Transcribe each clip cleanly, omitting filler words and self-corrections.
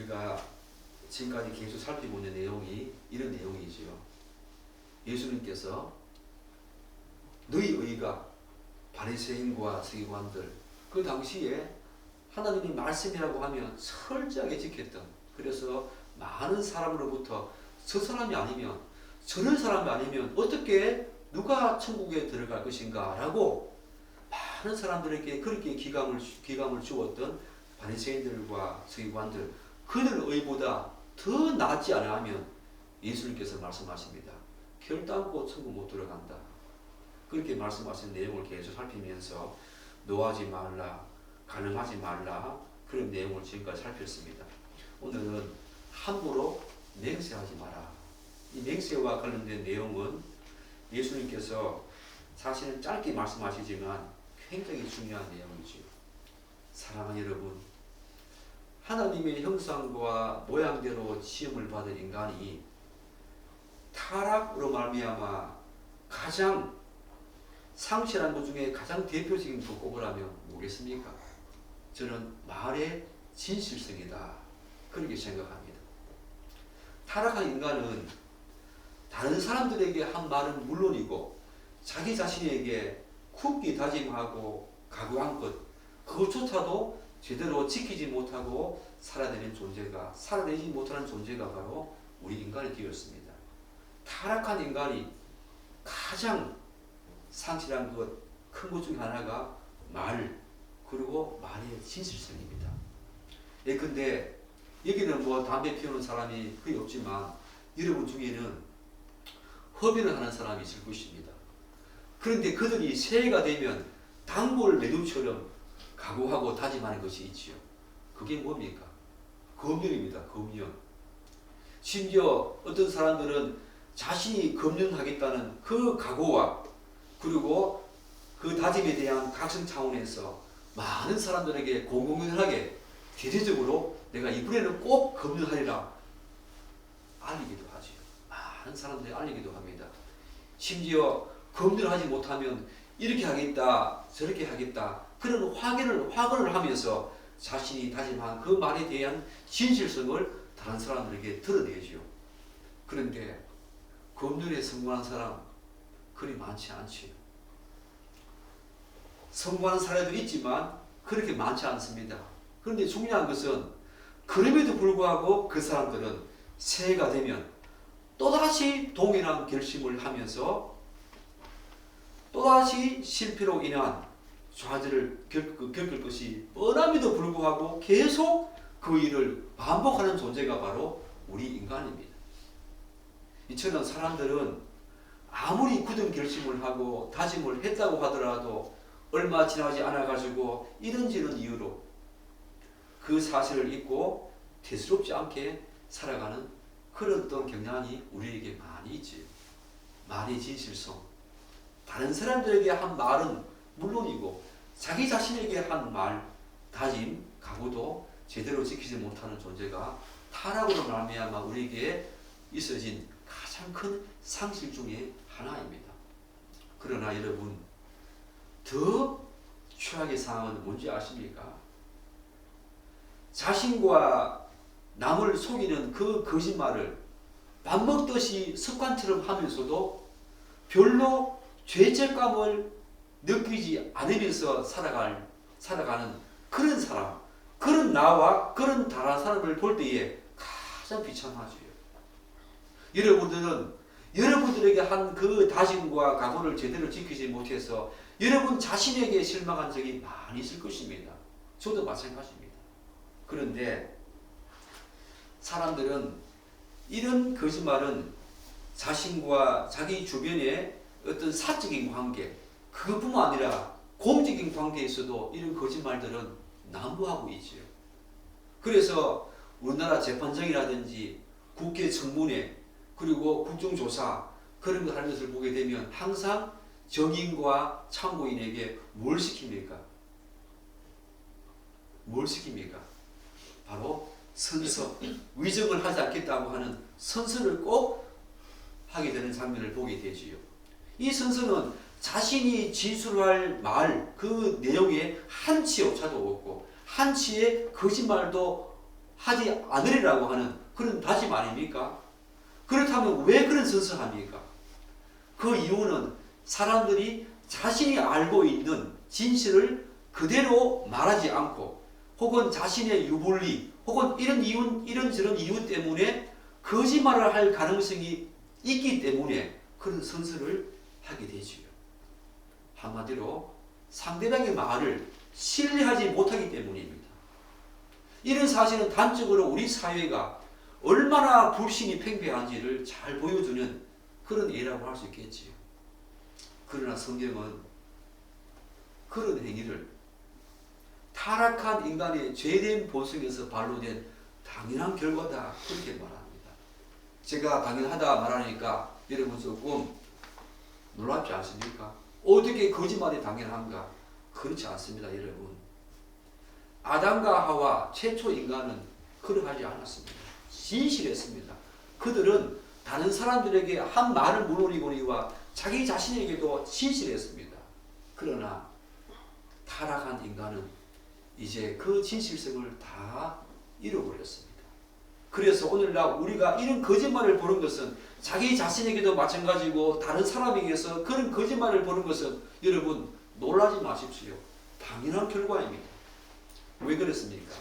우리가 지금까지 계속 살피고 있는 내용이 이런 내용이지요. 예수님께서 너희 의가 바리새인과 서기관들, 그 당시에 하나님이 말씀이라고 하면 철저하게 지켰던, 그래서 많은 사람으로부터 저 사람이 아니면, 저런 사람이 아니면 어떻게 누가 천국에 들어갈 것인가 라고 많은 사람들에게 그렇게 기감을 주었던 바리새인들과 서기관들, 그들 의보다 더 낫지 않아 하면 예수님께서 말씀하십니다. 결단코 천국 못 들어간다. 그렇게 말씀하신 내용을 계속 살피면서 노하지 말라, 가늠하지 말라, 그런 내용을 지금까지 살폈습니다. 오늘은 함부로 맹세하지 마라. 이 맹세와 관련된 내용은 예수님께서 사실은 짧게 말씀하시지만 굉장히 중요한 내용이지요. 사랑하는 여러분, 하나님의 형상과 모양대로 지음을 받은 인간이 타락으로 말미암아 가장 상실한 것 중에 가장 대표적인 것 꼽으라면 뭐겠습니까? 저는 말의 진실성이다, 그렇게 생각합니다. 타락한 인간은 다른 사람들에게 한 말은 물론이고 자기 자신에게 굳게 다짐하고 각오한 것, 그것조차도 제대로 지키지 못하고 살아내지 못하는 존재가 바로 우리 인간이 되었습니다. 타락한 인간이 가장 상실한 것, 큰 것 중 하나가 말, 그리고 말의 진실성입니다. 예, 근데 여기는 뭐 담배 피우는 사람이 거의 없지만 여러분 중에는 흡연을 하는 사람이 있을 것입니다. 그런데 그들이 새해가 되면 단골 매두처럼 각오하고 다짐하는 것이 있지요. 그게 뭡니까? 금연입니다. 금연. 심지어 어떤 사람들은 자신이 금연하겠다는 그 각오와 그리고 그 다짐에 대한 각성 차원에서 많은 사람들에게 공공연하게 대대적으로 내가 이번에는 꼭 금연하리라 알리기도 하지요. 많은 사람들이 알리기도 합니다. 심지어 금연하지 못하면 이렇게 하겠다, 저렇게 하겠다, 그런 확언을 하면서 자신이 다짐한 그 말에 대한 진실성을 다른 사람들에게 드러내지요. 그런데 금연에 성공한 사람 그리 많지 않지요. 성공하는 사례도 있지만 그렇게 많지 않습니다. 그런데 중요한 것은 그럼에도 불구하고 그 사람들은 새해가 되면 또다시 동일한 결심을 하면서 또다시 실패로 인한 좌절을 겪을 것이 뻔함에도 불구하고 계속 그 일을 반복하는 존재가 바로 우리 인간입니다. 이처럼 사람들은 아무리 굳은 결심을 하고 다짐을 했다고 하더라도 얼마 지나지 않아가지고 이런저런 이유로 그 사실을 잊고 대수롭지 않게 살아가는 그런 어떤 경향이 우리에게 많이 있지. 말의 진실성, 다른 사람들에게 한 말은 물론이고 자기 자신에게 한 말, 다짐, 각오도 제대로 지키지 못하는 존재가 타락으로 말미암아 우리에게 있어진 가장 큰 상실 중에 하나입니다. 그러나 여러분, 더 최악의 상황은 뭔지 아십니까? 자신과 남을 속이는 그 거짓말을 밥 먹듯이 습관처럼 하면서도 별로 죄책감을 느끼지 않으면서 살아가는 그런 사람, 그런 나와 그런 다른 사람을 볼 때에 가장 비참하지요. 여러분들에게 한 그 다짐과 각오를 제대로 지키지 못해서 여러분 자신에게 실망한 적이 많이 있을 것입니다. 저도 마찬가지입니다. 그런데 사람들은 이런 거짓말은 자신과 자기 주변의 어떤 사적인 관계, 그것뿐만 아니라 공적인 관계에서도 이런 거짓말들은 난무하고 있지요. 그래서 우리나라 재판정이라든지 국회 청문회 그리고 국정조사 그런 거 하는 것을 보게 되면 항상 정인과 참고인에게 뭘 시킵니까? 뭘 시킵니까? 바로 선서, 위증을 하지 않겠다고 하는 선서를 꼭 하게 되는 장면을 보게 되지요. 이 선서는 자신이 진술할 말, 그 내용에 한치 오차도 없고 한치의 거짓말도 하지 않으리라고 하는 그런 다짐 아닙니까? 그렇다면 왜 그런 선서합니까? 그 이유는 사람들이 자신이 알고 있는 진실을 그대로 말하지 않고 혹은 자신의 유불리 혹은 이런저런 이유 때문에 거짓말을 할 가능성이 있기 때문에 그런 선서를 하게 되지요. 한마디로 상대방의 말을 신뢰하지 못하기 때문입니다. 이런 사실은 단적으로 우리 사회가 얼마나 불신이 팽배한지를 잘 보여주는 그런 예라고 할 수 있겠지요. 그러나 성경은 그런 행위를 타락한 인간의 죄된 본성에서 발로된 당연한 결과다 그렇게 말합니다. 제가 당연하다 말하니까 여러분 조금 놀랍지 않습니까? 어떻게 거짓말이 당연한가? 그렇지 않습니다, 여러분. 아담과 하와 최초 인간은 그러하지 않았습니다. 진실했습니다. 그들은 다른 사람들에게 한 말을 물론이거니와 자기 자신에게도 진실했습니다. 그러나 타락한 인간은 이제 그 진실성을 다 잃어버렸습니다. 그래서 오늘날 우리가 이런 거짓말을 보는 것은 자기 자신에게도 마찬가지고 다른 사람에게서 그런 거짓말을 보는 것은 여러분 놀라지 마십시오. 당연한 결과입니다. 왜 그렇습니까?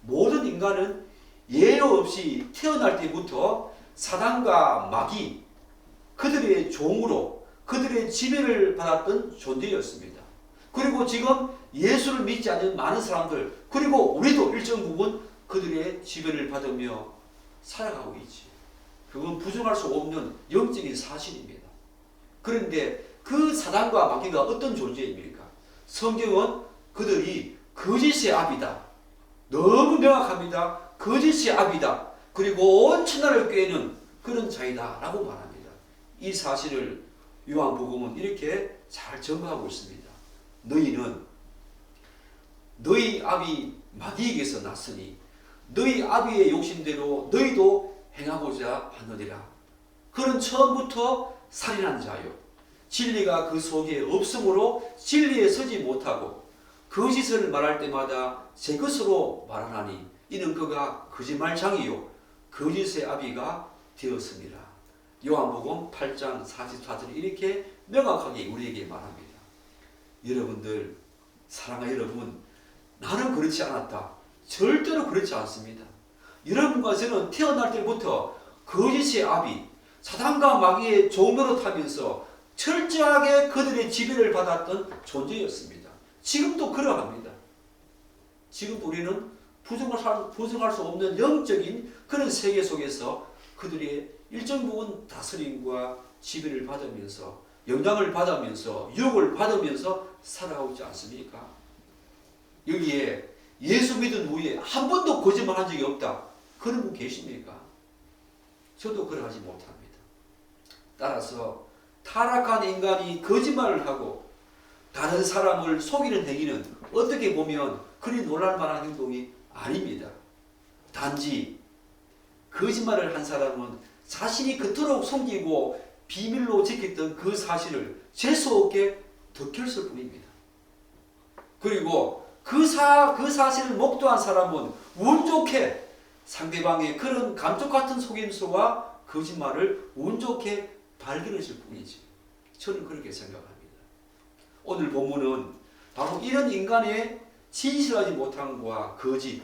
모든 인간은 예외 없이 태어날 때부터 사단과 마귀 그들의 종으로 그들의 지배를 받았던 존재였습니다. 그리고 지금 예수를 믿지 않는 많은 사람들 그리고 우리도 일정 부분 그들의 지배를 받으며 살아가고 있지. 그건 부정할 수 없는 영적인 사실입니다. 그런데 그 사단과 마귀가 어떤 존재입니까? 성경은 그들이 거짓의 압이다. 너무 명확합니다. 거짓의 압이다. 그리고 온 천하를 꾀는 그런 자이다 라고 말합니다. 이 사실을 요한복음은 이렇게 잘 증거하고 있습니다. 너희는 너희 아비 마귀에게서 났으니 너희 아비의 욕심대로 너희도 행하고자 하느니라. 그는 처음부터 살인한 자요 진리가 그 속에 없으므로 진리에 서지 못하고 거짓을 말할 때마다 제 것으로 말하나니 이는 그가 거짓말장이요 거짓의 아비가 되었습니다. 요한복음 8장 44절에 이렇게 명확하게 우리에게 말합니다. 여러분들, 사랑하는 여러분, 나는 그렇지 않았다. 절대로 그렇지 않습니다. 여러분과 저는 태어날 때부터 거짓의 아비, 사단과 마귀의 종로로 타면서 철저하게 그들의 지배를 받았던 존재였습니다. 지금도 그러합니다. 지금도 우리는 부정할 수 없는 영적인 그런 세계 속에서 그들의 일정 부분 다스림과 지배를 받으면서 영향을 받으면서 유혹을 받으면서 살아가고 있지 않습니까? 여기에 예수 믿은 후에 한 번도 거짓말한 적이 없다. 그런 분 계십니까? 저도 그러하지 못합니다. 따라서 타락한 인간이 거짓말을 하고 다른 사람을 속이는 행위는 어떻게 보면 그리 놀랄 만한 행동이 아닙니다. 단지 거짓말을 한 사람은 자신이 그토록 숨기고 비밀로 지켰던 그 사실을 재수 없게 덮였을 뿐입니다. 그리고 그 사실을 목도한 사람은 운 좋게 상대방의 그런 감쪽 같은 속임수와 거짓말을 운 좋게 발견했을 뿐이지. 저는 그렇게 생각합니다. 오늘 본문은 바로 이런 인간의 진실하지 못함과 거짓,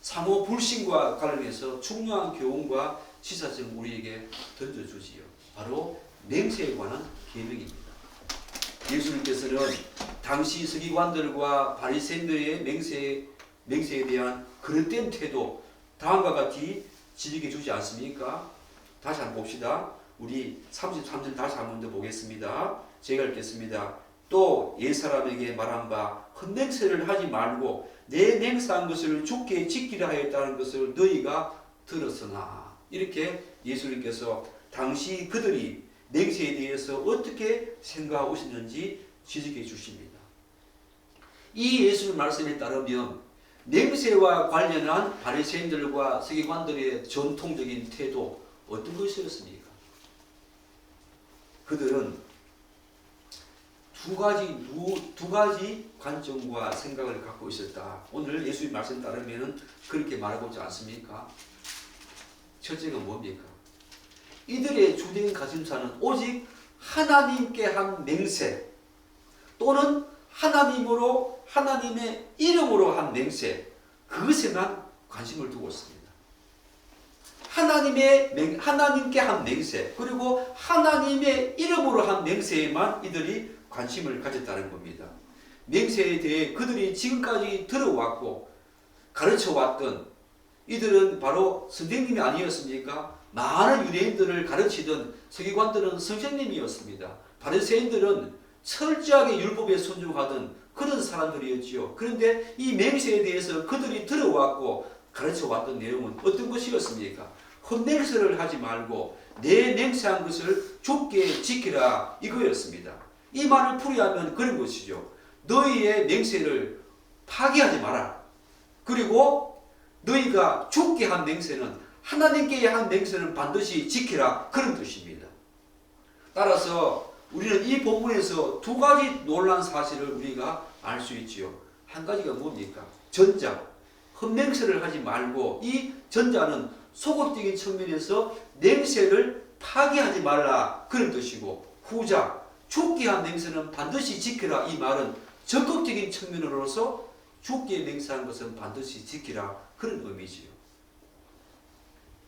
상호 불신과 관련해서 중요한 교훈과 시사점을 우리에게 던져주지요. 바로 맹세에 관한 계명입니다. 예수님께서는 당시 서기관들과 바리새인들의 맹세에 대한 그릇된 태도 다음과 같이 지적해 주지 않습니까? 다시 한번 봅시다. 우리 33절 다시 한 번 더 보겠습니다. 제가 읽겠습니다. 또 옛사람에게 말한 바 헛맹세를 하지 말고 내 맹세한 것을 주께 지키려 하였다는 것을 너희가 들었으나, 이렇게 예수님께서 당시 그들이 맹세에 대해서 어떻게 생각하고 있었는지 지적해 주십니다. 이 예수님 말씀에 따르면 맹세와 관련한 바리새인들과 서기관들의 전통적인 태도 어떤 것이었습니까? 그들은 두 가지 관점과 생각을 갖고 있었다. 오늘 예수님 말씀 따르면 그렇게 말하고 있지 않습니까? 첫째가 뭡니까? 이들의 주된 가짐사는 오직 하나님께 한 맹세 또는 하나님의 이름으로 한 맹세, 그것에만 관심을 두고 있습니다. 하나님께 한 맹세, 그리고 하나님의 이름으로 한 맹세에만 이들이 관심을 가졌다는 겁니다. 맹세에 대해 그들이 지금까지 들어왔고 가르쳐왔던 이들은 바로 선생님이 아니었습니까? 많은 유대인들을 가르치던 서기관들은 선생님이었습니다. 바리새인들은 철저하게 율법에 순종하던 그런 사람들이었지요. 그런데 이 맹세에 대해서 그들이 들어왔고 가르쳐왔던 내용은 어떤 것이었습니까? 헛맹세를 하지 말고 내 맹세한 것을 좁게 지키라, 이거였습니다. 이 말을 풀이하면 그런 것이죠. 너희의 맹세를 파기하지 마라. 그리고 너희가 좁게 한 맹세는, 하나님께 한 맹세는 반드시 지키라, 그런 뜻입니다. 따라서 우리는 이 본문에서 두 가지 놀라운 사실을 우리가 알 수 있지요. 한 가지가 뭡니까? 전자, 헛맹세를 하지 말고, 이 전자는 소극적인 측면에서 맹세를 파기하지 말라, 그런 뜻이고, 후자, 좁게 한 맹세는 반드시 지키라, 이 말은 적극적인 측면으로서 좁게 맹세한 것은 반드시 지키라, 그런 의미지요.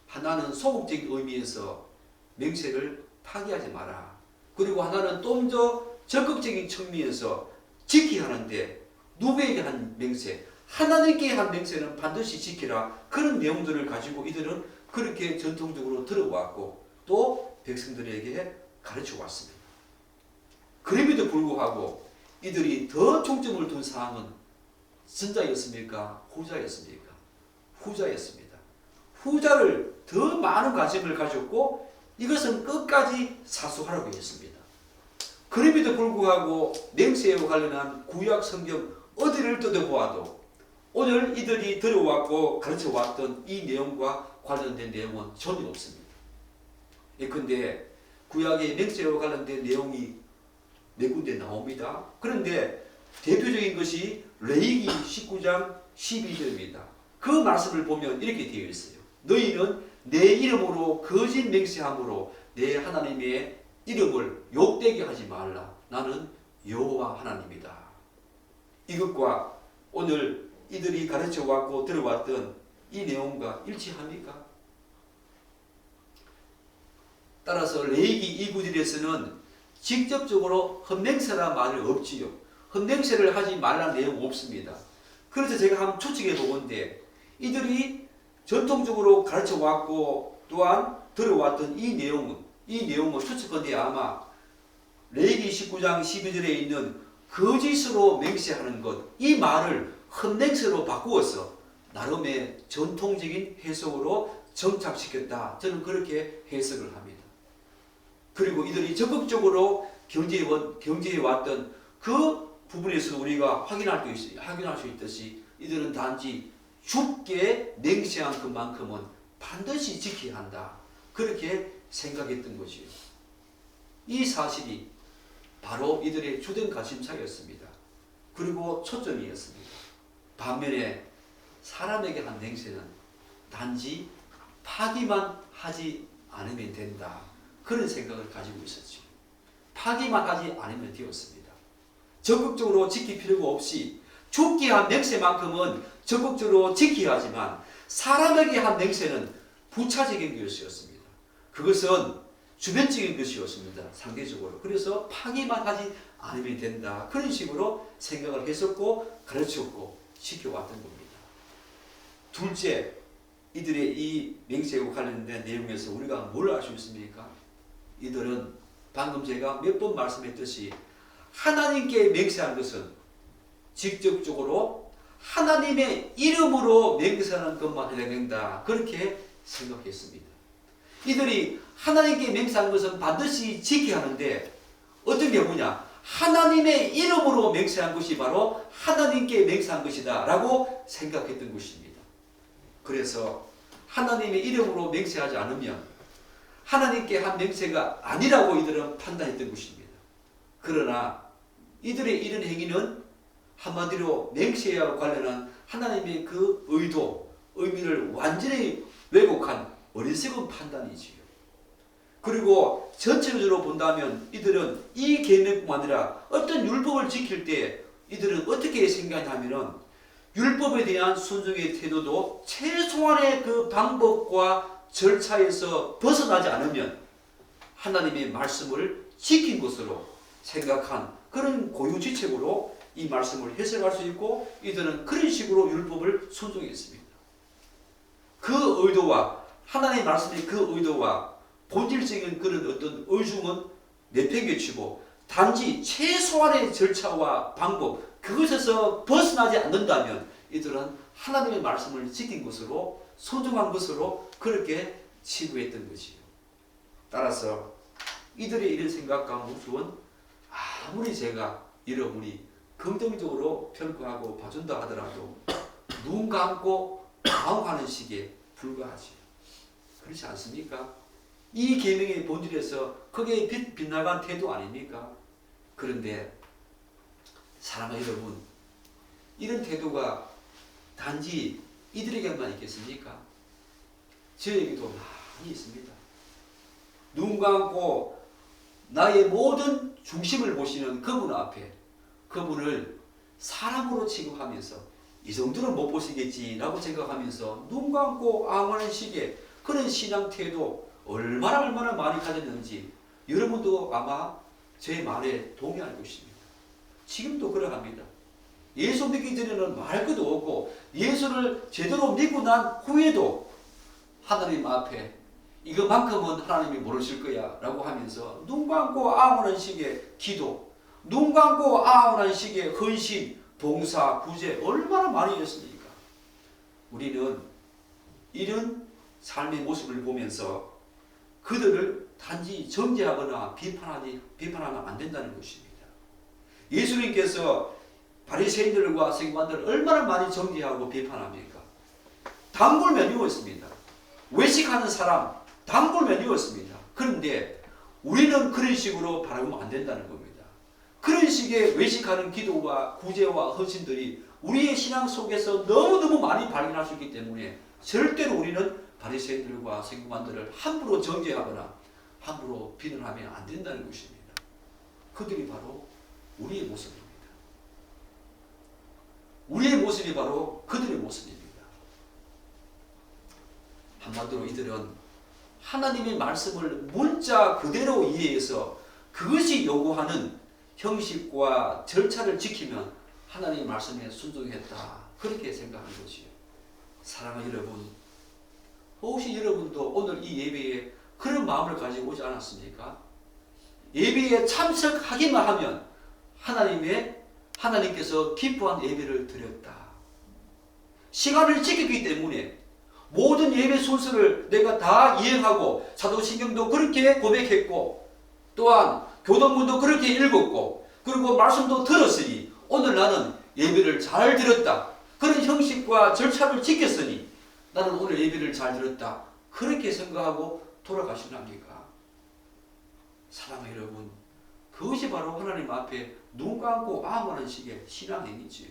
하나는 소극적인 의미에서 맹세를 파기하지 마라. 그리고 하나는 좀 더 적극적인 측면에서 지켜야 하는데, 누구에게 한 맹세? 하나님께 한 맹세는 반드시 지키라, 그런 내용들을 가지고 이들은 그렇게 전통적으로 들어왔고 또 백성들에게 가르쳐 왔습니다. 그럼에도 불구하고 이들이 더 중점을 둔 사항은 전자였습니까? 후자였습니까? 후자였습니다. 후자를 더 많은 관심을 가졌고 이것은 끝까지 사수하라고 했습니다. 그럼에도 불구하고 맹세와 관련한 구약 성경 어디를 뜯어보아도 오늘 이들이 들어왔고 가르쳐왔던 이 내용과 관련된 내용은 전혀 없습니다. 예컨대 구약의 맹세와 관련된 내용이 네 군데 나옵니다. 그런데 대표적인 것이 레위기 19장 12절입니다. 그 말씀을 보면 이렇게 되어 있어요. 너희는 내 이름으로 거짓 맹세함으로 내 하나님의 이름을 욕되게 하지 말라. 나는 여호와 하나님이다. 이것과 오늘 이들이 가르쳐왔고 들어왔던 이 내용과 일치합니까? 따라서 레위기 2구절에서는 직접적으로 헛맹세라 말이 없지요. 헛맹세를 하지 말라는 내용 없습니다. 그래서 제가 한번 추측해 보건대 이들이 전통적으로 가르쳐왔고 또한 들어왔던 이 내용은 추측건데 아마 레위기 19장 12절에 있는 거짓으로 맹세하는 것, 이 말을 헛맹세로 바꾸어서 나름의 전통적인 해석으로 정착시켰다. 저는 그렇게 해석을 합니다. 그리고 이들이 적극적으로 경제해왔던 그 부분에서 우리가 확인할 수 있듯이 이들은 단지 죽게 맹세한 것만큼은 반드시 지켜야 한다. 그렇게 생각했던 것이에요. 이 사실이 바로 이들의 주된 관심사였습니다. 그리고 초점이었습니다. 반면에 사람에게 한 맹세는 단지 파기만 하지 않으면 된다. 그런 생각을 가지고 있었죠. 파기만 하지 않으면 되었습니다. 적극적으로 지킬 필요가 없이 죽게 한 맹세만큼은 적극적으로 지켜야 하지만 사람에게 한 맹세는 부차적인 것이었습니다. 그것은 주변적인 것이었습니다. 상대적으로. 그래서 파기만 하지 않으면 된다. 그런 식으로 생각을 했었고 가르쳤고 지켜왔던 겁니다. 둘째, 이들의 이 맹세와 관련된 내용에서 우리가 뭘 알 수 있습니까? 이들은 방금 제가 몇 번 말씀했듯이 하나님께 맹세한 것은 직접적으로 하나님의 이름으로 맹세하는 것만 해야 된다. 그렇게 생각했습니다. 이들이 하나님께 맹세한 것은 반드시 지켜야 하는데 어떤 경우냐? 하나님의 이름으로 맹세한 것이 바로 하나님께 맹세한 것이다 라고 생각했던 것입니다. 그래서 하나님의 이름으로 맹세하지 않으면 하나님께 한 맹세가 아니라고 이들은 판단했던 것입니다. 그러나 이들의 이런 행위는 한마디로 맹세와 관련한 하나님의 그 의미를 완전히 왜곡한 어리석은 판단이지요. 그리고 전체적으로 본다면 이들은 이 계명뿐만 아니라 어떤 율법을 지킬 때 이들은 어떻게 생각하냐면은 율법에 대한 순종의 태도도 최소한의 그 방법과 절차에서 벗어나지 않으면 하나님의 말씀을 지킨 것으로 생각한 그런 고유지책으로 이 말씀을 해석할 수 있고 이들은 그런 식으로 율법을 순종했습니다. 그 의도와 하나님의 말씀의 그 의도와 본질적인 그런 어떤 의중은 내팽개치고 단지 최소한의 절차와 방법 그것에서 벗어나지 않는다면 이들은 하나님의 말씀을 지킨 것으로 소중한 것으로 그렇게 치부했던 것이요. 따라서 이들의 이런 생각과 모습은 아무리 제가 여러분이 긍정적으로 평가하고 봐준다 하더라도 눈 감고 방황하는 식에 불과하지. 그렇지 않습니까? 이 계명의 본질에서 크게 빗나간 태도 아닙니까? 그런데 사랑하는 여러분, 이런 태도가 단지 이들에게만 있겠습니까? 저에게도 많이 있습니다. 눈 감고 나의 모든 중심을 보시는 그분 앞에 그분을 사람으로 취급하면서 이 정도는 못 보시겠지라고 생각하면서 눈 감고 아무런 식의 그런 신앙 태도 얼마나 많이 가졌는지 여러분도 아마 제 말에 동의할 것입니다. 지금도 그러합니다. 예수 믿기 전에는 말 것도 없고 예수를 제대로 믿고 난 후에도 하나님 앞에 이것만큼은 하나님이 모르실 거야 라고 하면서 눈 감고 아무런 식의 기도, 눈 감고 아무런 식의 헌신, 봉사, 구제 얼마나 많이 했습니까? 우리는 이런 삶의 모습을 보면서 그들을 단지 정죄하거나 비판하면 안 된다는 것입니다. 예수님께서 바리새인들과 서기관들을 얼마나 많이 정죄하고 비판합니까? 단골 메뉴였습니다. 외식하는 사람 단골 메뉴였습니다. 그런데 우리는 그런 식으로 바라보면 안 된다는 겁니다. 그런 식의 외식하는 기도와 구제와 헌신들이 우리의 신앙 속에서 너무너무 많이 발견할 수 있기 때문에 절대로 우리는 바리새인들과 서기관들을 함부로 정죄하거나 함부로 비난하면 안 된다는 것입니다. 그들이 바로 우리의 모습입니다. 우리의 모습이 바로 그들의 모습입니다. 한마디로 이들은 하나님의 말씀을 문자 그대로 이해해서 그것이 요구하는 형식과 절차를 지키면 하나님의 말씀에 순종했다. 그렇게 생각하는 것이요. 사랑하는 여러분, 혹시 여러분도 오늘 이 예배에 그런 마음을 가지고 오지 않았습니까? 예배에 참석하기만 하면 하나님께서 기뻐한 예배를 드렸다. 시간을 지켰기 때문에 모든 예배 순서를 내가 다 이행하고 사도신경도 그렇게 고백했고 또한 교동문도 그렇게 읽었고 그리고 말씀도 들었으니 오늘 나는 예배를 잘 드렸다. 그런 형식과 절차를 지켰으니 나는 오늘 예배를 잘 드렸다. 그렇게 생각하고 돌아가시랍니까? 사랑하는 여러분, 그것이 바로 하나님 앞에 눈 감고 아무런 식의 신앙행위지요.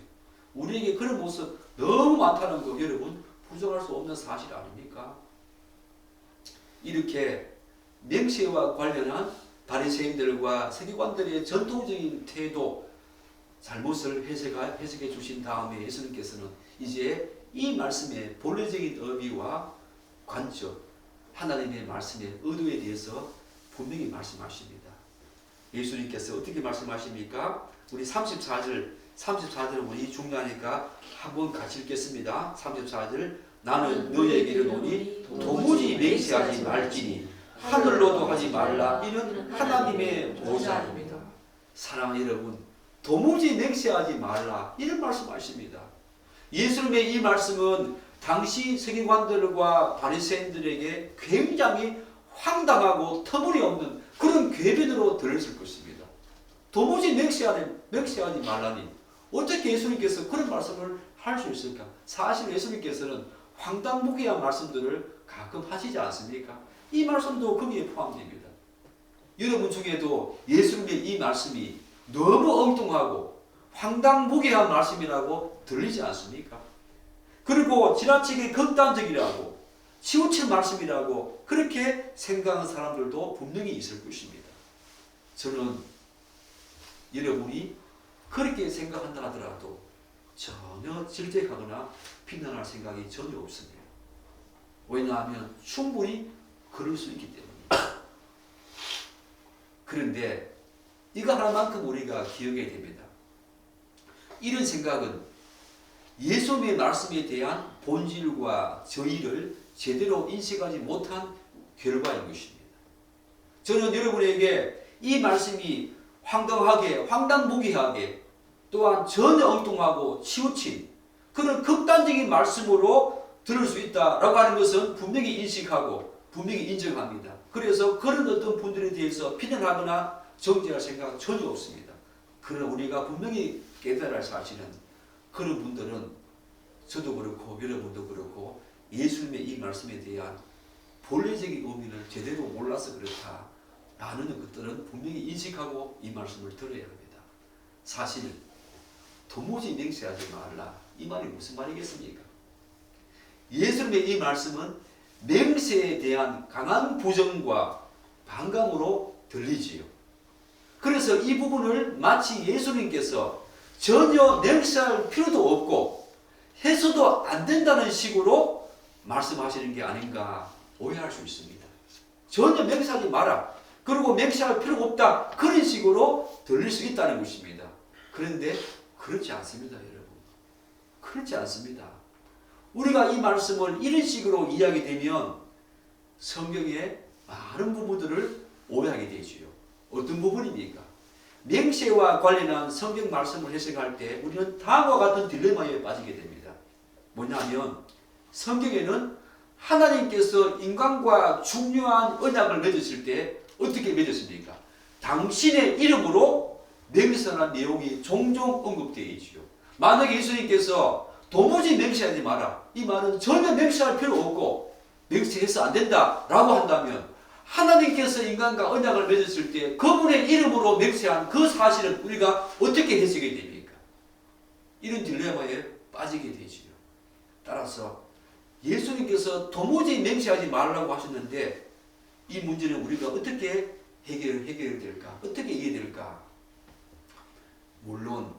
우리에게 그런 모습 너무 많다는 거 여러분 부정할 수 없는 사실 아닙니까? 이렇게 맹세와 관련한 바리새인들과 서기관들의 전통적인 태도 잘못을 해석해 주신 다음에 예수님께서는 이제 이 말씀의 본래적인 의미와 관점, 하나님의 말씀의 의도에 대해서 분명히 말씀하십니다. 예수님께서 어떻게 말씀하십니까? 우리 34절을 우리 중요하니까 한번 같이 읽겠습니다. 34절 나는 너희에게 이르노니 도무지 맹세하지 말지니 하늘로도 하지 말라. 이는 하나님의 보좌입니다. 사랑하는 여러분, 도무지 맹세하지 말라. 이런 말씀하십니다. 예수님의 이 말씀은 당시 서기관들과 바리새인들에게 굉장히 황당하고 터무니없는 그런 궤변으로 들렸을 것입니다. 도무지 맹세하지 말라니 어떻게 예수님께서 그런 말씀을 할 수 있을까? 사실 예수님께서는 황당무계한 말씀들을 가끔 하시지 않습니까? 이 말씀도 거기에 포함됩니다. 여러분 중에도 예수님의 이 말씀이 너무 엉뚱하고 황당무계한 말씀이라고 들리지 않습니까? 그리고 지나치게 극단적이라고 치우친 말씀이라고 그렇게 생각하는 사람들도 분명히 있을 것입니다. 저는 여러분이 그렇게 생각한다 하더라도 전혀 질책하거나 비난할 생각이 전혀 없습니다. 왜냐하면 충분히 그럴 수 있기 때문입니다. 그런데 이거 하나만큼 우리가 기억해야 됩니다. 이런 생각은 예수님의 말씀에 대한 본질과 저희를 제대로 인식하지 못한 결과인 것입니다. 저는 여러분에게 이 말씀이 황당하게, 황당무계하게 또한 전혀 엉뚱하고 치우친 그런 극단적인 말씀으로 들을 수 있다라고 하는 것은 분명히 인식하고 분명히 인정합니다. 그래서 그런 어떤 분들에 대해서 비난하거나 정죄할 생각은 전혀 없습니다. 그러나 우리가 분명히 깨달아야 할 사실은 그런 분들은 저도 그렇고 여러분도 그렇고 예수님의 이 말씀에 대한 본래적인 의미를 제대로 몰라서 그렇다라는 것들은 분명히 인식하고 이 말씀을 들어야 합니다. 사실 도무지 맹세하지 말라 이 말이 무슨 말이겠습니까? 예수님의 이 말씀은 맹세에 대한 강한 부정과 반감으로 들리지요. 그래서 이 부분을 마치 예수님께서 전혀 맹세할 필요도 없고 해서도 안 된다는 식으로 말씀하시는 게 아닌가 오해할 수 있습니다. 전혀 맹세하지 마라. 그리고 맹세할 필요가 없다. 그런 식으로 들릴 수 있다는 것입니다. 그런데 그렇지 않습니다, 여러분. 그렇지 않습니다. 우리가 이 말씀을 이런 식으로 이야기되면 성경의 많은 부분들을 오해하게 되지요. 어떤 부분입니까? 맹세와 관련한 성경 말씀을 해석할 때 우리는 다음과 같은 딜레마에 빠지게 됩니다. 뭐냐면 성경에는 하나님께서 인간과 중요한 언약을 맺으실 때 어떻게 맺었습니까? 당신의 이름으로 맹세한 내용이 종종 언급되어 있지요. 만약에 예수님께서 도무지 맹세하지 마라. 이 말은 전혀 맹세할 필요 없고 맹세해서 안 된다라고 한다면 하나님께서 인간과 언약을 맺었을 때 그분의 이름으로 맹세한 그 사실은 우리가 어떻게 해석이 됩니까? 이런 딜레마에 빠지게 되지요. 따라서 예수님께서 도무지 맹세하지 말라고 하셨는데 이 문제는 우리가 어떻게 해결될까? 어떻게 이해될까? 물론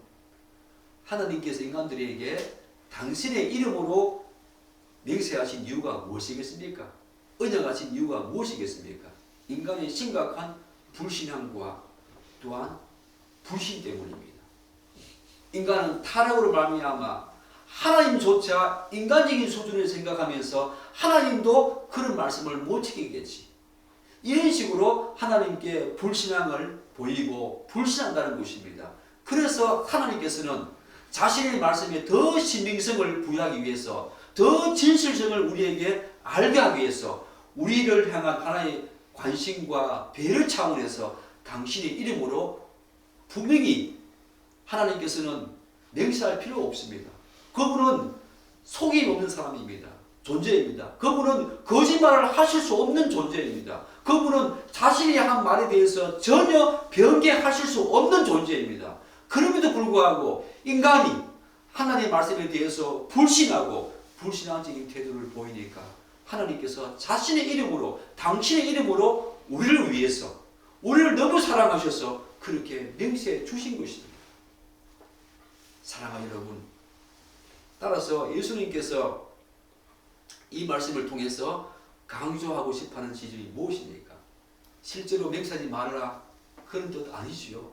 하나님께서 인간들에게 당신의 이름으로 맹세하신 이유가 무엇이겠습니까? 언약하신 이유가 무엇이겠습니까? 인간의 심각한 불신앙과 또한 불신 때문입니다. 인간은 타락으로 말미암아 하나님조차 인간적인 수준을 생각하면서 하나님도 그런 말씀을 못 지키겠지. 이런 식으로 하나님께 불신앙을 보이고 불신한다는 것입니다. 그래서 하나님께서는 자신의 말씀에 더 신빙성을 부여하기 위해서 더 진실성을 우리에게 알게 하기 위해서 우리를 향한 하나의 관심과 배려 차원에서 당신의 이름으로 분명히 하나님께서는 맹세할 필요 없습니다. 그분은 속이 없는 사람입니다. 존재입니다. 그분은 거짓말을 하실 수 없는 존재입니다. 그분은 자신이 한 말에 대해서 전혀 변개하실 수 없는 존재입니다. 그럼에도 불구하고 인간이 하나님의 말씀에 대해서 불신하고 불신앙적인 태도를 보이니까 하나님께서 자신의 이름으로 당신의 이름으로 우리를 위해서 우리를 너무 사랑하셔서 그렇게 맹세해 주신 것입니다. 사랑하는 여러분, 따라서 예수님께서 이 말씀을 통해서 강조하고 싶어하는 지점이 무엇입니까? 실제로 맹세하지 말아라 그런 뜻 아니지요.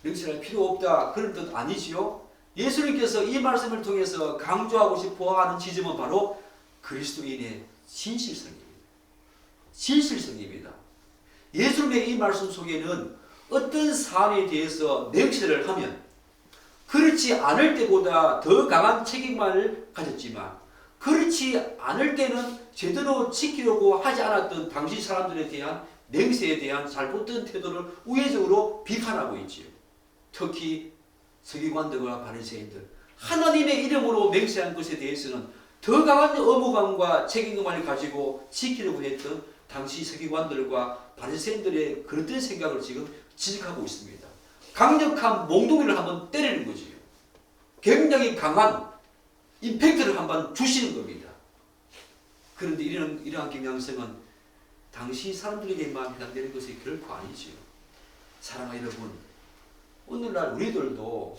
맹세할 필요 없다 그런 뜻 아니지요. 예수님께서 이 말씀을 통해서 강조하고 싶어하는 지점은 바로 그리스도인의 진실성입니다. 진실성입니다. 예수님의 이 말씀 속에는 어떤 사안에 대해서 맹세를 하면 그렇지 않을 때보다 더 강한 책임만을 가졌지만 그렇지 않을 때는 제대로 지키려고 하지 않았던 당시 사람들에 대한 맹세에 대한 잘못된 태도를 우회적으로 비판하고 있지요. 특히 서기관들과 바리새인들 하나님의 이름으로 맹세한 것에 대해서는 더 강한 의무감과 책임감을 가지고 지키려고 했던 당시 서기관들과 바리새인들의 그런 생각을 지금 지적하고 있습니다. 강력한 몽둥이를 한번 때리는 거지요. 굉장히 강한 임팩트를 한번 주시는 겁니다. 그런데 이러한 경향성은 당시 사람들에게만 해당되는 것이 결코 아니지요. 사랑하는 여러분, 오늘날 우리들도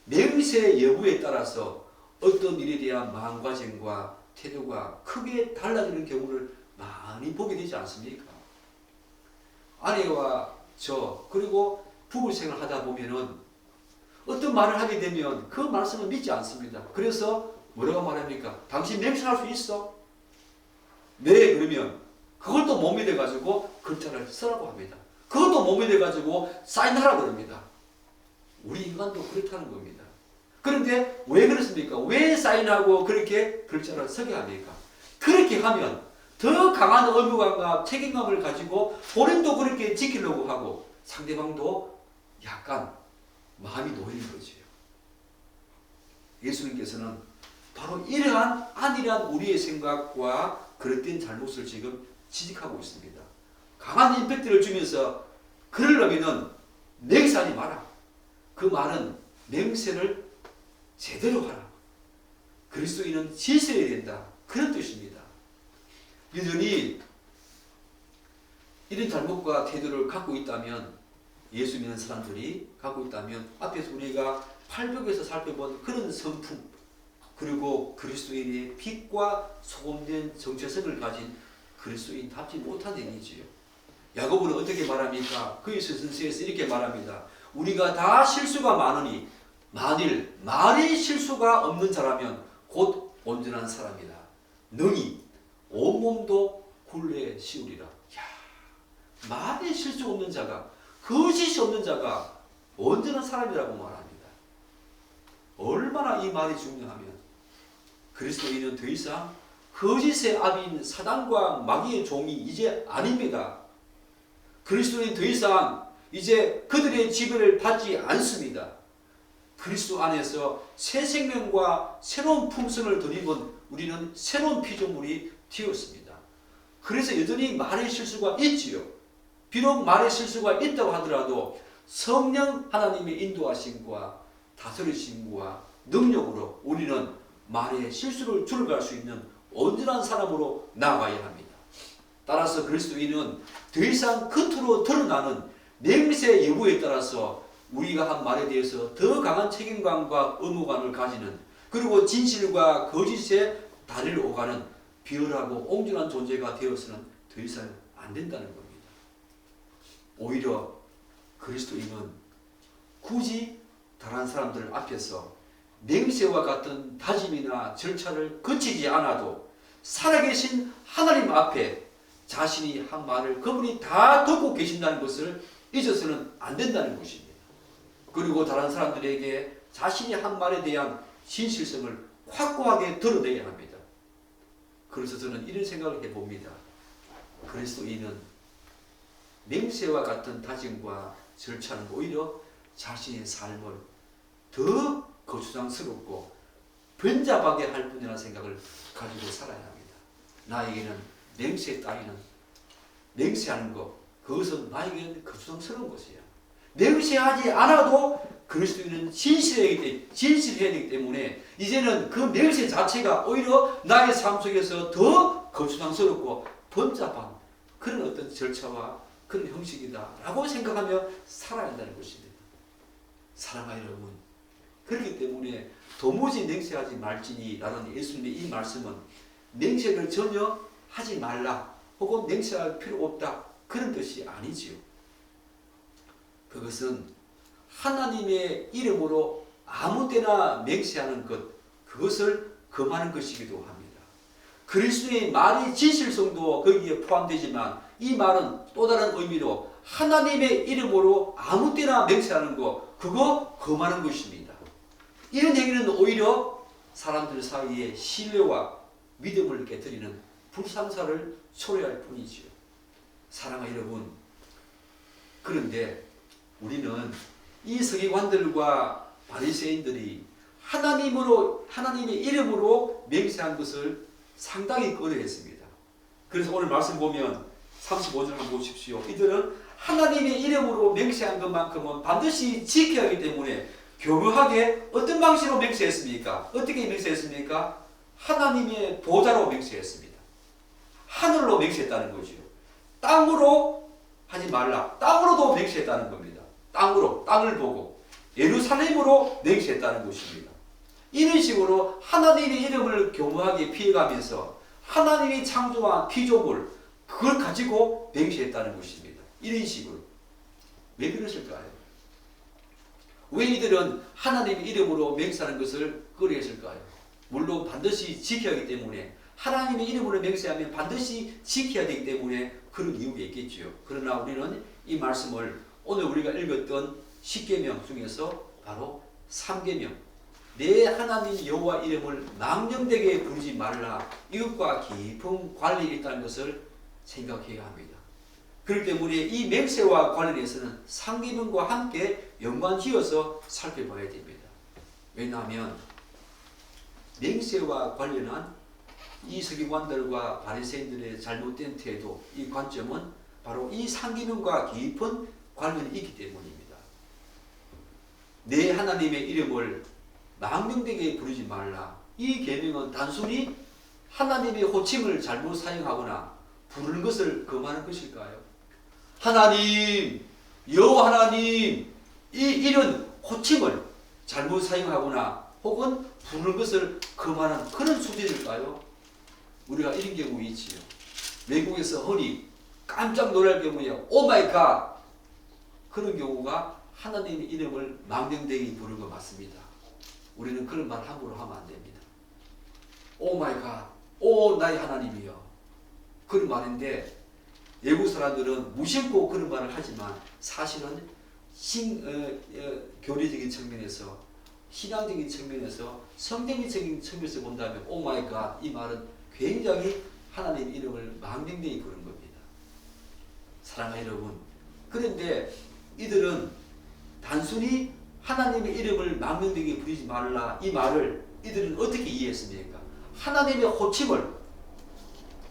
맹세 여부에 따라서 어떤 일에 대한 마음가짐과 태도가 크게 달라지는 경우를 많이 보게 되지 않습니까? 아내와 저 그리고 부부 생활을 하다 보면은 어떤 말을 하게 되면 그 말씀을 믿지 않습니다. 그래서 뭐라고 말합니까? 당신 맹세할 수 있어? 네, 그러면 그걸 또 못 믿어가지고 글자를 쓰라고 합니다. 그것도 못 믿어가지고 사인하라고 그럽니다. 우리 인간도 그렇다는 겁니다. 그런데 왜 그렇습니까? 왜 사인하고 그렇게 글자를 쓰게 합니까? 그렇게 하면 더 강한 의무감과 책임감을 가지고 본인도 그렇게 지키려고 하고 상대방도 약간 마음이 놓이는 거죠. 예수님께서는 바로 이러한 안일한 우리의 생각과 그릇된 잘못을 지금 지적하고 있습니다. 강한 임팩트를 주면서 그러려면 맹세하지 마라. 그 말은 맹세를 제대로 하라. 그리스도인은 지셔야 된다. 그런 뜻입니다. 여전히 이런 잘못과 태도를 갖고 있다면, 예수 믿는 사람들이 갖고 있다면 앞에서 우리가 팔복에서 살펴본 그런 성품, 그리고 그리스도인의 빛과 소금된 정체성을 가진 그리스도인답지 못한 행위지요. 야고보는 어떻게 말합니까? 그의 서신서에서 이렇게 말합니다. 우리가 다 실수가 많으니 만일 말이 실수가 없는 자라면 곧 온전한 사람이다. 능히 온몸도 굴레 씌우리라. 야, 말이 실수 없는 자가, 거짓이 없는 자가 온전한 사람이라고 말합니다. 얼마나 이 말이 중요하면 그리스도인은 더 이상 거짓의 아비인 사단과 마귀의 종이 이제 아닙니다. 그리스도인은 더 이상 이제 그들의 지배를 받지 않습니다. 그리스도 안에서 새 생명과 새로운 품성을 덧입은 우리는 새로운 피조물이 되었습니다. 그래서 여전히 말의 실수가 있지요. 비록 말의 실수가 있다고 하더라도 성령 하나님의 인도하심과 다스리심과 능력으로 우리는 말의 실수를 줄여갈 수 있는 온전한 사람으로 나아가야 합니다. 따라서 그리스도인은 더 이상 겉으로 드러나는 맹세 여부에 따라서 우리가 한 말에 대해서 더 강한 책임감과 의무감을 가지는, 그리고 진실과 거짓의 다리를 오가는 비열하고 옹졸한 존재가 되어서는 더 이상 안 된다는 겁니다. 오히려 그리스도인은 굳이 다른 사람들 앞에서 맹세와 같은 다짐이나 절차를 거치지 않아도 살아계신 하나님 앞에 자신이 한 말을 그분이 다 듣고 계신다는 것을 잊어서는 안 된다는 것입니다. 그리고 다른 사람들에게 자신이 한 말에 대한 진실성을 확고하게 드러내야 합니다. 그래서 저는 이런 생각을 해봅니다. 그리스도인은 맹세와 같은 다짐과 절차는 오히려 자신의 삶을 더 거추장스럽고 번잡하게 할 뿐이라는 생각을 가지고 살아야 합니다. 나에게는 맹세 따위는, 맹세하는 것, 그것은 나에게는 거추장스러운 것이야. 맹세하지 않아도 그리스도인은 진실해야 되기 때문에 이제는 그 맹세 자체가 오히려 나의 삶 속에서 더 거추장스럽고 번잡한 그런 어떤 절차와 그런 형식이다라고 생각하며 살아야 한다는 것입니다. 사랑하는 여러분, 그렇기 때문에 도무지 맹세하지 말지니라는 예수님의 이 말씀은 맹세를 전혀 하지 말라 혹은 맹세할 필요 없다 그런 뜻이 아니지요. 그것은 하나님의 이름으로 아무 때나 맹세하는 것, 그것을 금하는 것이기도 합니다. 그리스도의 말이 진실성도 거기에 포함되지만 이 말은 또 다른 의미로 하나님의 이름으로 아무 때나 맹세하는 것, 그거 금하는 것입니다. 이런 행위는 오히려 사람들 사이에 신뢰와 믿음을 깨뜨리는 불상사를 초래할 뿐이지요. 사랑하는 여러분, 그런데 우리는 이 서기관들과 바리새인들이 하나님의 이름으로 맹세한 것을 상당히 꺼려했습니다. 그래서 오늘 말씀 보면 35절 한번 보십시오. 이들은 하나님의 이름으로 맹세한 것만큼은 반드시 지켜야 하기 때문에 교묘하게 어떤 방식으로 맹세했습니까? 어떻게 맹세했습니까? 하나님의 보좌로 맹세했습니다. 하늘로 맹세했다는 거죠. 땅으로 하지 말라. 땅으로도 맹세했다는 겁니다. 땅으로, 땅을 보고 예루살렘으로 맹세했다는 것입니다. 이런 식으로 하나님의 이름을 교묘하게 피해가면서 하나님이 창조한 피조물 그걸 가지고 맹세했다는 것입니다. 이런 식으로. 왜 그러실까요? 왜 이들은 하나님의 이름으로 맹세하는 것을 꺼려했을까요? 물론 반드시 지켜야 하기 때문에 하나님의 이름으로 맹세하면 반드시 지켜야 되기 때문에 그런 이유가 있겠지요. 그러나 우리는 이 말씀을 오늘 우리가 읽었던 10계명 중에서 바로 3계명 내 하나님 여호와 이름을 망령되게 부르지 말라 이것과 깊은 관련이 있다는 것을 생각해야 합니다. 그렇기 때문에 이 맹세와 관련해서는 3계명과 함께 연관지어서 살펴봐야 됩니다. 왜냐하면 맹세와 관련한 이 서기관들과 바리새인들의 잘못된 태도, 이 관점은 바로 이 3계명과 깊은 관련이 있기 때문입니다. 내 하나님의 이름을 망령되게 부르지 말라. 이 계명은 단순히 하나님의 호칭을 잘못 사용하거나 부르는 것을 금하는 것일까요? 하나님, 여호와 하나님 이런 호칭을 잘못 사용하거나 혹은 부르는 것을 금하는 그런 수준일까요? 우리가 이런 경우 있지요. 외국에서 흔히 깜짝 놀랄 경우에 오 마이 갓 그런 경우가 하나님의 이름을 망령되게 부르는 것 맞습니다. 우리는 그런 말 함부로 하면 안 됩니다. 오 마이 갓, 오 나의 하나님이여 그런 말인데 외국 사람들은 무심코 그런 말을 하지만 사실은 교리적인 측면에서 신앙적인 측면에서 성경적인 측면에서 본다면 오 마이 갓 이 말은 굉장히 하나님 이름을 망령되게 부르는 겁니다. 사랑하는 여러분, 그런데 이들은 단순히 하나님의 이름을 망령되게 부르지 말라 이 말을 이들은 어떻게 이해했습니까? 하나님의 호칭을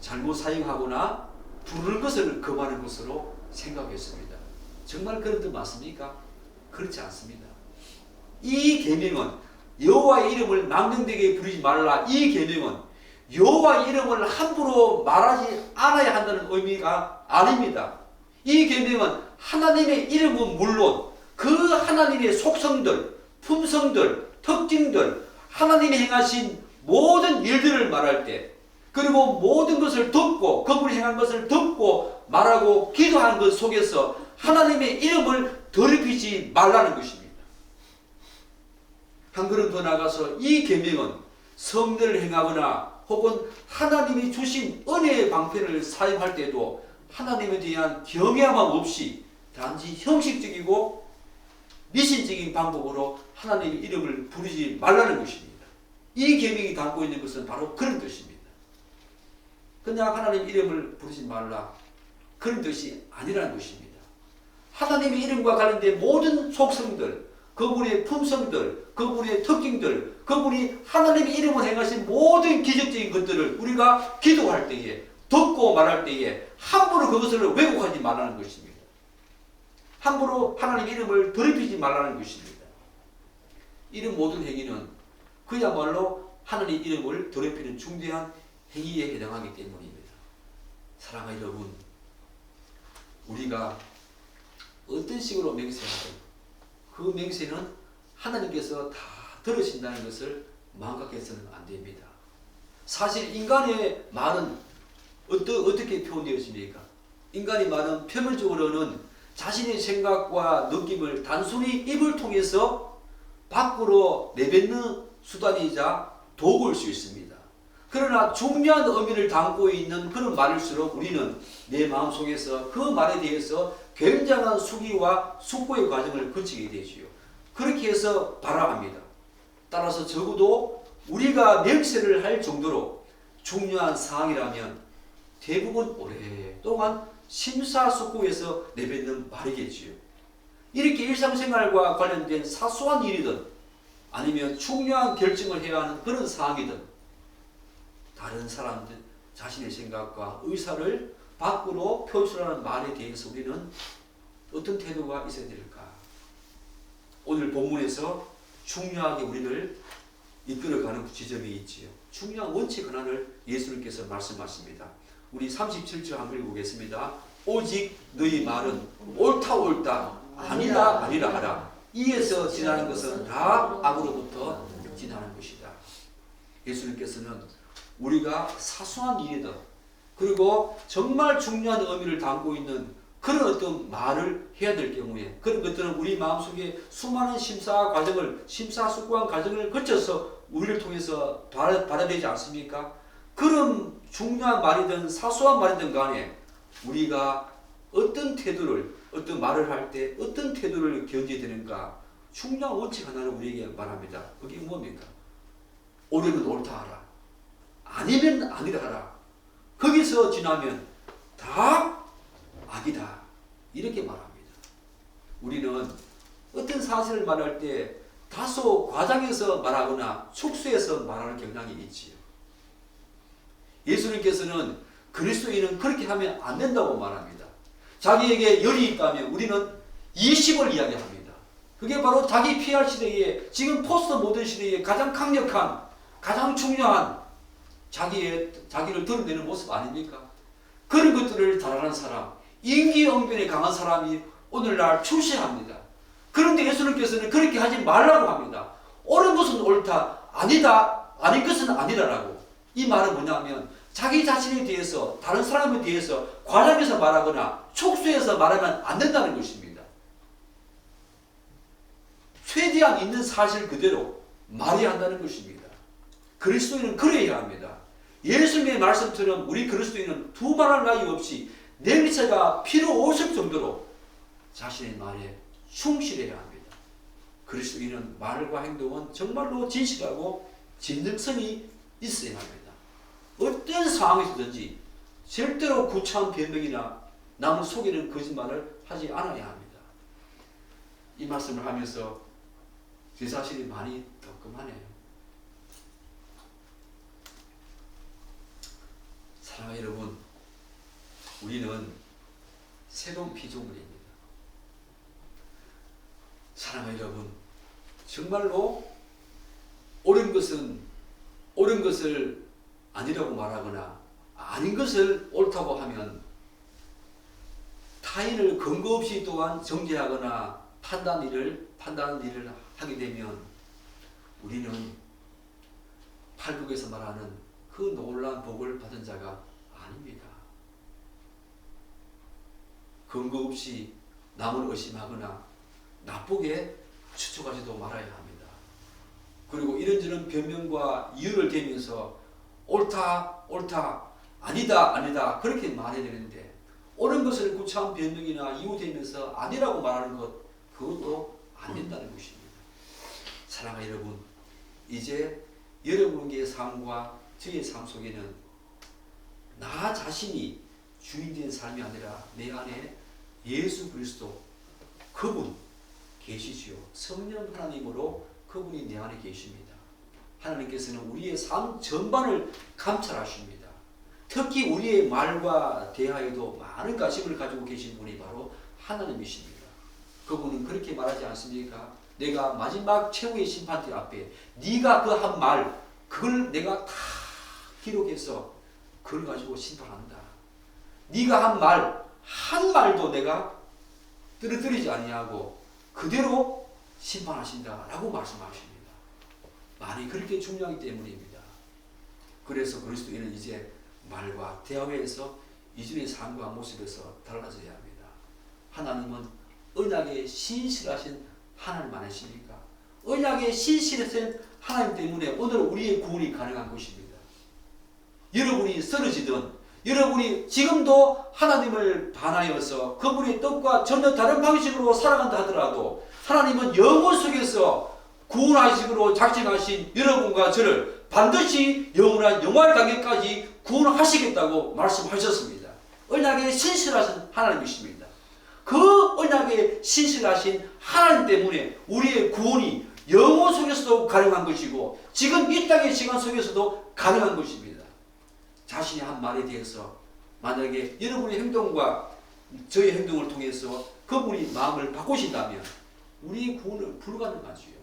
잘못 사용하거나 부르는 것을 금하는 것으로 생각했습니다. 정말 그런 뜻 맞습니까? 그렇지 않습니다. 이 계명은 여호와의 이름을 망령되게 부르지 말라 이 계명은 여호와의 이름을 함부로 말하지 않아야 한다는 의미가 아닙니다. 이 계명은 하나님의 이름은 물론 그 하나님의 속성들, 품성들, 특징들, 하나님이 행하신 모든 일들을 말할 때 그리고 모든 것을 듣고 그분이 행한 것을 듣고 말하고 기도하는 것 속에서 하나님의 이름을 더럽히지 말라는 것입니다. 한 걸음 더 나가서 이 계명은 성례를 행하거나 혹은 하나님이 주신 은혜의 방편을 사용할 때도 하나님에 대한 경외함 없이 단지 형식적이고 미신적인 방법으로 하나님의 이름을 부르지 말라는 것입니다. 이 계명이 담고 있는 것은 바로 그런 뜻입니다. 그냥 하나님 이름을 부르지 말라 그런 뜻이 아니라는 것입니다. 하나님의 이름과 관련된 모든 속성들, 그분의 품성들, 그분의 특징들, 그분이 하나님의 이름을 행하신 모든 기적적인 것들을 우리가 기도할 때에 듣고 말할 때에 함부로 그것을 왜곡하지 말라는 것입니다. 함부로 하나님의 이름을 더럽히지 말라는 것입니다. 이런 모든 행위는 그야말로 하나님 이름을 더럽히는 중대한 행위에 해당하기 때문입니다. 사랑하는 여러분, 우리가 어떤 식으로 맹세하든 그 맹세는 하나님께서 다 들으신다는 것을 망각해서는 안 됩니다. 사실 인간의 말은 어떻게 표현되었습니까? 인간의 말은 표면적으로는 자신의 생각과 느낌을 단순히 입을 통해서 밖으로 내뱉는 수단이자 도구일 수 있습니다. 그러나 중요한 의미를 담고 있는 그런 말일수록 우리는 내 마음속에서 그 말에 대해서 굉장한 숙의와 숙고의 과정을 거치게 되지요. 그렇게 해서 바라합니다. 따라서 적어도 우리가 맹세를 할 정도로 중요한 사항이라면 대부분 오랫동안 심사숙고해서 내뱉는 말이겠지요. 이렇게 일상생활과 관련된 사소한 일이든 아니면 중요한 결정을 해야 하는 그런 사항이든 다른 사람들 자신의 생각과 의사를 밖으로 표출하는 말에 대해서 우리는 어떤 태도가 있어야 될까? 오늘 본문에서 중요하게 우리를 이끌어가는 지점이 있지요. 중요한 원칙 하나를 예수님께서 말씀하십니다. 우리 37절 한번 읽어보겠습니다. 오직 너희 말은 옳다 옳다 아니다 아니라 하라. 이에서 지나는 것은 다 악으로부터 지나는 것이다. 예수님께서는 우리가 사소한 일이든 그리고 정말 중요한 의미를 담고 있는 그런 어떤 말을 해야 될 경우에 그런 것들은 우리 마음속에 수많은 심사숙고한 과정을 거쳐서 우리를 통해서 받아들이지 않습니까? 그런 중요한 말이든 사소한 말이든 간에 우리가 어떤 태도를 어떤 말을 할 때 어떤 태도를 견져야 되는가 중요한 원칙 하나를 우리에게 말합니다. 그게 뭡니까? 옳으면 옳다 하라. 아니면 아니라 하라. 거기서 지나면 다 악이다. 이렇게 말합니다. 우리는 어떤 사실을 말할 때 다소 과장해서 말하거나 축소해서 말하는 경향이 있지요. 예수님께서는 그리스도인은 그렇게 하면 안 된다고 말합니다. 자기에게 열이 있다면 우리는 20을 이야기합니다. 그게 바로 자기 PR 시대에 지금 포스트 모던 시대에 가장 강력한 가장 중요한 자기를 드러내는 모습 아닙니까? 그런 것들을 잘하는 사람, 임기응변에 강한 사람이 오늘날 출세합니다. 그런데 예수님께서는 그렇게 하지 말라고 합니다. 옳은 것은 옳다, 아니다, 아닌 것은 아니다라고. 이 말은 뭐냐면 자기 자신에 대해서 다른 사람에 대해서 과장해서 말하거나 축소해서 말하면 안 된다는 것입니다. 최대한 있는 사실 그대로 말해야 한다는 것입니다. 그리스도인은 그래야 합니다. 예수님의 말씀처럼 우리 그리스도인은 두말할 나위 없이 냄새가 필요 없을 정도로 자신의 말에 충실해야 합니다. 그리스도인은 말과 행동은 정말로 진실하고 진정성이 있어야 합니다. 어떤 상황에서든지 절대로 구차한 변명이나 남을 속이는 거짓말을 하지 않아야 합니다. 이 말씀을 하면서 제 자신이 많이 뜨끔하네요. 사랑하는 여러분, 우리는 새로운 피조물입니다. 사랑하는 여러분, 정말로 옳은 것을 아니라고 말하거나 아닌 것을 옳다고 하면 타인을 근거 없이 또한 정죄하거나 판단 일을 하게 되면 우리는 팔복에서 말하는 그 놀라운 복을 받은 자가 아닙니다. 근거 없이 남을 의심하거나 나쁘게 추측하지도 말아야 합니다. 그리고 이런저런 변명과 이유를 대면서 옳다, 아니다 그렇게 말해야 되는데 옳은 것을 구차한 변명이나 이유 대면서 아니라고 말하는 것 그것도 안 된다는 것입니다. 사랑하는 여러분, 이제 여러분의 삶과 저의 삶 속에는 나 자신이 주인된 삶이 아니라 내 안에 예수 그리스도 그분 계시지요. 성령 하나님으로 그분이 내 안에 계십니다. 하나님께서는 우리의 삶 전반을 감찰하십니다. 특히 우리의 말과 대화에도 많은 관심을 가지고 계신 분이 바로 하나님이십니다. 그분은 그렇게 말하지 않습니까? 내가 마지막 최후의 심판대 앞에 네가 그 한 말 그걸 내가 다 기록해서 그걸 가지고 심판한다. 네가 한 말 한 말도 내가 떨어뜨리지 아니하고 그대로 심판하신다라고 말씀하십니다. 말이 그렇게 중요하기 때문입니다. 그래서 그리스도인은 이제 말과 대화에서 이전의 삶과 모습에서 달라져야 합니다. 하나님은 언약에 신실하신 하나님 아니십니까? 언약에 신실하신 하나님 때문에 오늘 우리의 구원이 가능한 것입니다. 여러분이 쓰러지든 여러분이 지금도 하나님을 반하여서 그분의 뜻과 전혀 다른 방식으로 살아간다 하더라도 하나님은 영원 속에서 구원하시기로 작정하신 여러분과 저를 반드시 영원한 영화의 단계까지 구원하시겠다고 말씀하셨습니다. 언약에 신실하신 하나님이십니다. 그 언약에 신실하신 하나님 때문에 우리의 구원이 영원 속에서도 가능한 것이고 지금 이 땅의 시간 속에서도 가능한 것입니다. 자신이 한 말에 대해서 만약에 여러분의 행동과 저의 행동을 통해서 그분이 마음을 바꾸신다면 우리 구원은 불가능하지요.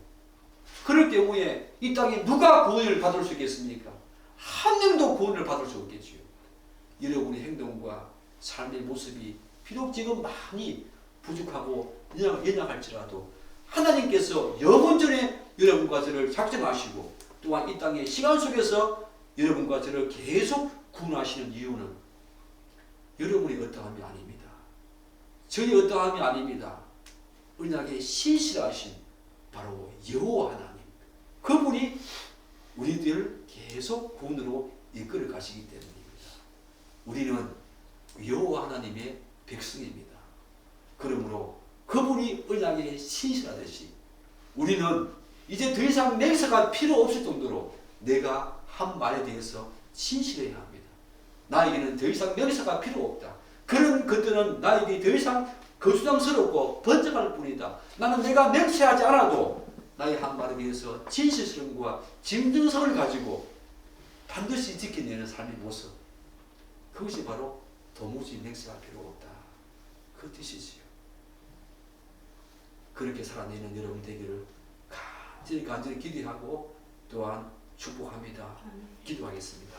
그럴 경우에 이 땅에 누가 구원을 받을 수 있겠습니까? 한 명도 구원을 받을 수 없겠지요. 여러분의 행동과 삶의 모습이 비록 지금 많이 부족하고 연약할지라도 하나님께서 영원전에 여러분과 저를 작정하시고 또한 이 땅의 시간 속에서 여러분과 저를 계속 구원하시는 이유는 여러분이 어떠함이 아닙니다. 저희 어떠함이 아닙니다. 언약에 신실하신 바로 여호와 하나님, 그분이 우리들을 계속 구원으로 이끌어 가시기 때문입니다. 우리는 여호와 하나님의 백성입니다. 그러므로 그분이 언약에 신실하듯이 우리는 이제 더 이상 맹세가 필요 없을 정도로 내가 한 말에 대해서 신실해야 합니다. 나에게는 더 이상 맹세가 필요 없다. 그런 것들은 나에게 더 이상 거수장스럽고 번쩍할 뿐이다. 나는 내가 맹세하지 않아도 나의 한 말에 대해서 진실성과 진정성을 가지고 반드시 지켜내는 삶의 모습, 그것이 바로 도무지 맹세할 필요 없다, 그 뜻이지요. 그렇게 살아내는 여러분 되기를 간절히 기도하고 또한 축복합니다. 기도하겠습니다.